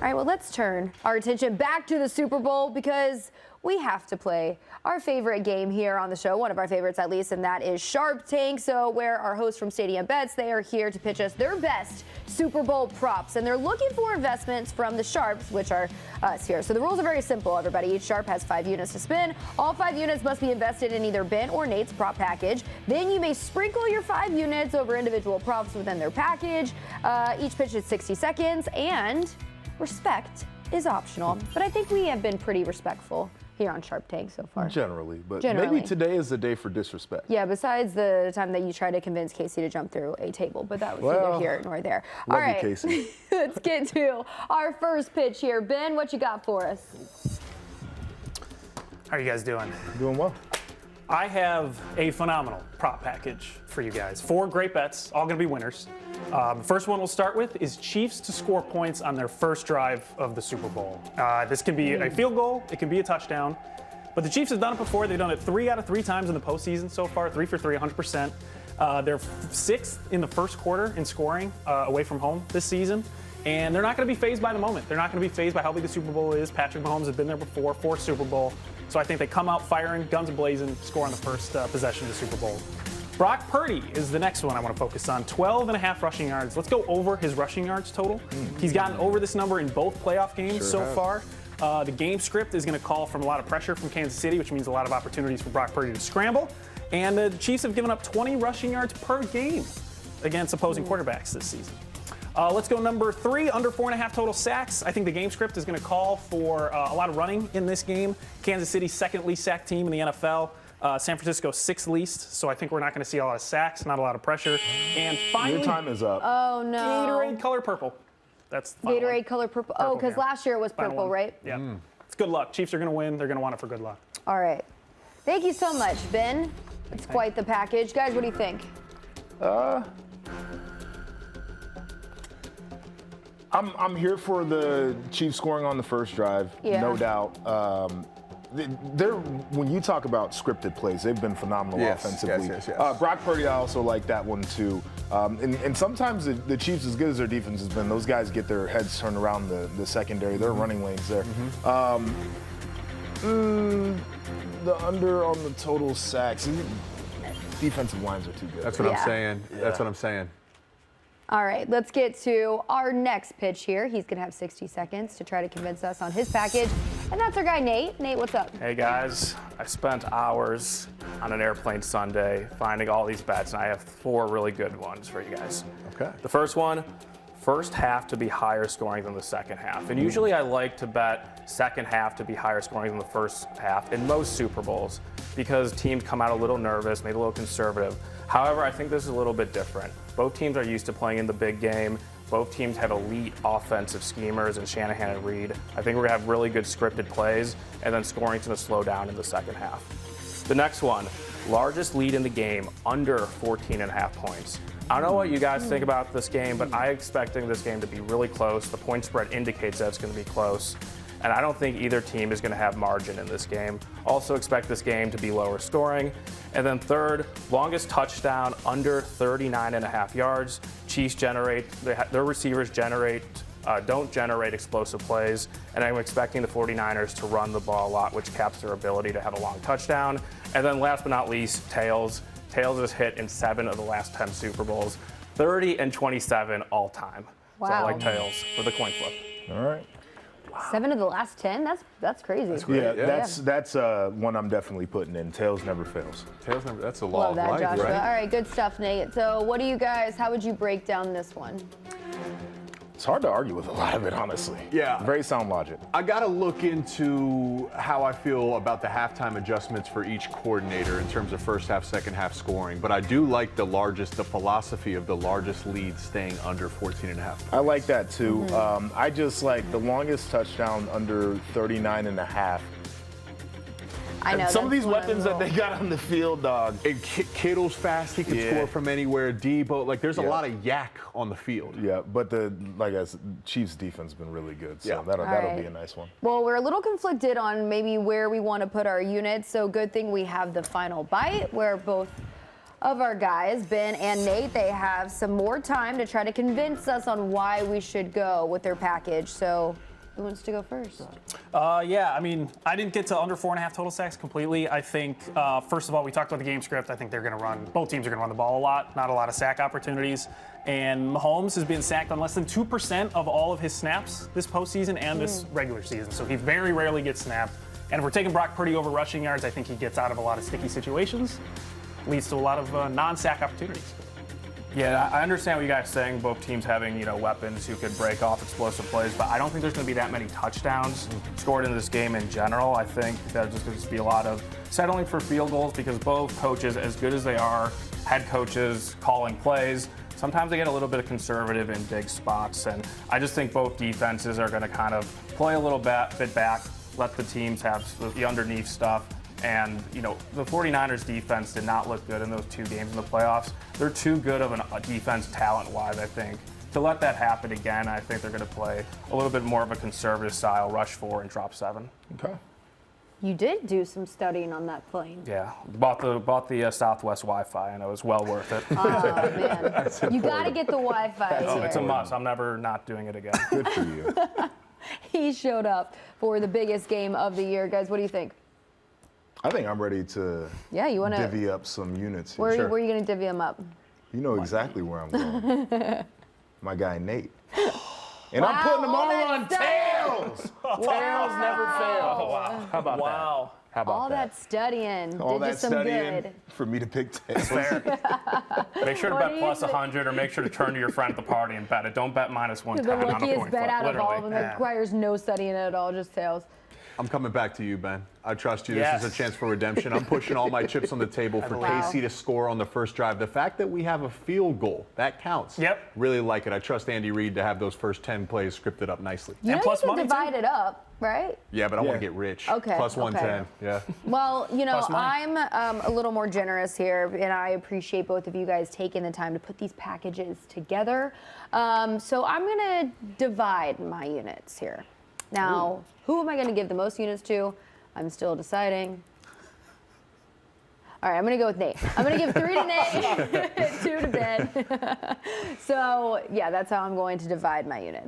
All right, well, let's turn our attention back to the Super Bowl because we have to play our favorite game here on the show, one of our favorites at least, and that is Sharp Tank. So where our hosts from Stadium Bets, they are here to pitch us their best Super Bowl props, and they're looking for investments from the Sharps, which are us here. So the rules are very simple, everybody. Each Sharp has 5 units to spin. All 5 units must be invested in either Ben or Nate's prop package. Then you may sprinkle your 5 units over individual props within their package. Each pitch is 60 seconds, and respect is optional. But I think we have been pretty respectful here on Sharp Tank so far. Generally, but maybe today is the day for disrespect. Yeah, besides the time that you tried to convince Casey to jump through a table, but that was neither here nor there. All right, Casey. Let's get to our first pitch here. Ben, what you got for us? How are you guys doing? Doing well. I have a phenomenal prop package for you guys. 4 great bets, all going to be winners. First one we'll start with is Chiefs to score points on their first drive of the Super Bowl. This can be a field goal, it can be a touchdown, but the Chiefs have done it before. They've done it 3 out of 3 times in the postseason so far, 3 for 3, 100%. They're 6th in the first quarter in scoring away from home this season. And they're not going to be fazed by the moment. They're not going to be fazed by how big the Super Bowl is. Patrick Mahomes has been there before, 4th Super Bowl. So I think they come out firing, guns blazing, score on the first possession of the Super Bowl. Brock Purdy is the next one I want to focus on. 12.5 rushing yards. Let's go over his rushing yards total. He's gotten over this number in both playoff games so far. The game script is going to call from a lot of pressure from Kansas City, which means a lot of opportunities for Brock Purdy to scramble. And the Chiefs have given up 20 rushing yards per game against opposing quarterbacks this season. Let's go number 3, under 4.5 total sacks. I think the game script is going to call for a lot of running in this game. Kansas City, 2nd least sack team in the NFL. San Francisco, 6th least. So I think we're not going to see a lot of sacks, not a lot of pressure. And finally, your time is up. Oh, no. Gatorade color purple. That's the Gatorade one. color purple. Oh, because last year it was purple, right? Yeah. It's good luck. Chiefs are going to win. They're going to want it for good luck. All right. Thank you so much, Ben. It's quite the package. Guys, what do you think? I'm here for the Chiefs scoring on the first drive, no doubt. When you talk about scripted plays, they've been phenomenal offensively. Yes. Brock Purdy, I also like that one too. And sometimes the Chiefs, as good as their defense has been, those guys get their heads turned around the secondary. They're running lanes there. The under on the total sacks. Defensive lines are too good. That's what I'm saying. That's what I'm saying. All right, let's get to our next pitch here. He's going to have 60 seconds to try to convince us on his package. And that's our guy, Nate. Nate, what's up? Hey, guys. I spent hours on an airplane Sunday finding all these bets, and I have 4 really good ones for you guys. Okay. The first one, first half to be higher scoring than the second half. And usually I like to bet second half to be higher scoring than the first half in most Super Bowls because teams come out a little nervous, maybe a little conservative. However, I think this is a little bit different. Both teams are used to playing in the big game. Both teams have elite offensive schemers in Shanahan and Reed. I think we're going to have really good scripted plays, and then scoring's going to slow down in the second half. The next one, largest lead in the game, under 14.5 points. I don't know what you guys think about this game, but I'm expecting this game to be really close. The point spread indicates that it's going to be close. And I don't think either team is going to have margin in this game. Also expect this game to be lower scoring. And then third, longest touchdown under 39.5 yards. Chiefs generate, their receivers don't generate explosive plays. And I'm expecting the 49ers to run the ball a lot, which caps their ability to have a long touchdown. And then last but not least, tails. Tails has hit in 7 of the last 10 Super Bowls, 30 and 27 all time. Wow. So I like tails for the coin flip. All right. 7 of the last 10? That's crazy. That's great. That's one I'm definitely putting in. Tails never fails. Tails never. That's a law Love that, of life, Joshua. right? All right, good stuff, Nate. So what do you guys, how would you break down this one? It's hard to argue with a lot of it, honestly. Yeah. Very sound logic. I got to look into how I feel about the halftime adjustments for each coordinator in terms of first half, second half scoring. But I do like the philosophy of the largest lead staying under 14.5 points. I like that too. I just like the longest touchdown under 39.5. I know. Some of these weapons that they got on the field, dog. And Kittle's fast. He can score from anywhere. Debo, like there's a lot of yak on the field. Yeah, but Chiefs defense has been really good, so that'll be a nice one. Well, we're a little conflicted on maybe where we want to put our units, so good thing we have the final bite where both of our guys, Ben and Nate, they have some more time to try to convince us on why we should go with their package. So Who wants to go first? Yeah, I mean, I didn't get to under 4.5 total sacks completely. I think, first of all, we talked about the game script. I think they're going to run, both teams are going to run the ball a lot, not a lot of sack opportunities. And Mahomes has been sacked on less than 2% of all of his snaps this postseason and this regular season. So he very rarely gets snapped. And if we're taking Brock Purdy over rushing yards, I think he gets out of a lot of sticky situations, leads to a lot of non-sack opportunities. Yeah, I understand what you guys are saying, both teams having, weapons who could break off explosive plays, but I don't think there's going to be that many touchdowns scored in this game in general. I think there's just going to be a lot of settling for field goals because both coaches, as good as they are, head coaches calling plays, sometimes they get a little bit conservative in big spots, and I just think both defenses are going to kind of play a little bit back, let the teams have the underneath stuff. And, the 49ers defense did not look good in those 2 games in the playoffs. They're too good of a defense talent-wise, I think. To let that happen again, I think they're going to play a little bit more of a conservative style, rush 4 and drop 7. Okay. You did do some studying on that plane. Yeah, bought the Southwest Wi-Fi, and it was well worth it. Oh, man. You got to get the Wi-Fi. Oh, it's a must. I'm never not doing it again. Good for you. He showed up for the biggest game of the year. Guys, what do you think? I think I'm ready to You want to divvy up some units here. Where are you going to divvy them up? You know exactly where I'm going. My guy Nate. And I'm putting them all on tails. Tails never fail. Oh, wow. How about Wow. that? How about All that studying All did you that some studying good. for me to pick tails. Make sure to What bet do you plus think? 100 or make sure to turn to your friend at the party and bet it. Don't bet minus The 110 on a luckiest coin bet flip, out of all of them literally. that requires no studying at all, just tails. I'm coming back to you, Ben. I trust you. This Yes. is a chance for redemption. I'm pushing all my chips on the table for Wow. KC to score on the first drive. The fact that we have a field goal, that counts. Yep. Really like it. I trust Andy Reid to have those first 10 plays scripted up nicely. You know plus you can money, too. divide it up, right? Yeah, but I want Yeah. to get rich. Okay, Plus okay. 110. Yeah. Well, Plus money. I'm a little more generous here, and I appreciate both of you guys taking the time to put these packages together. So I'm going to divide my units here. Now, who am I going to give the most units to? I'm still deciding. All right, I'm going to go with Nate. I'm going to give 3 to Nate, 2 to Ben. So, yeah, that's how I'm going to divide my units.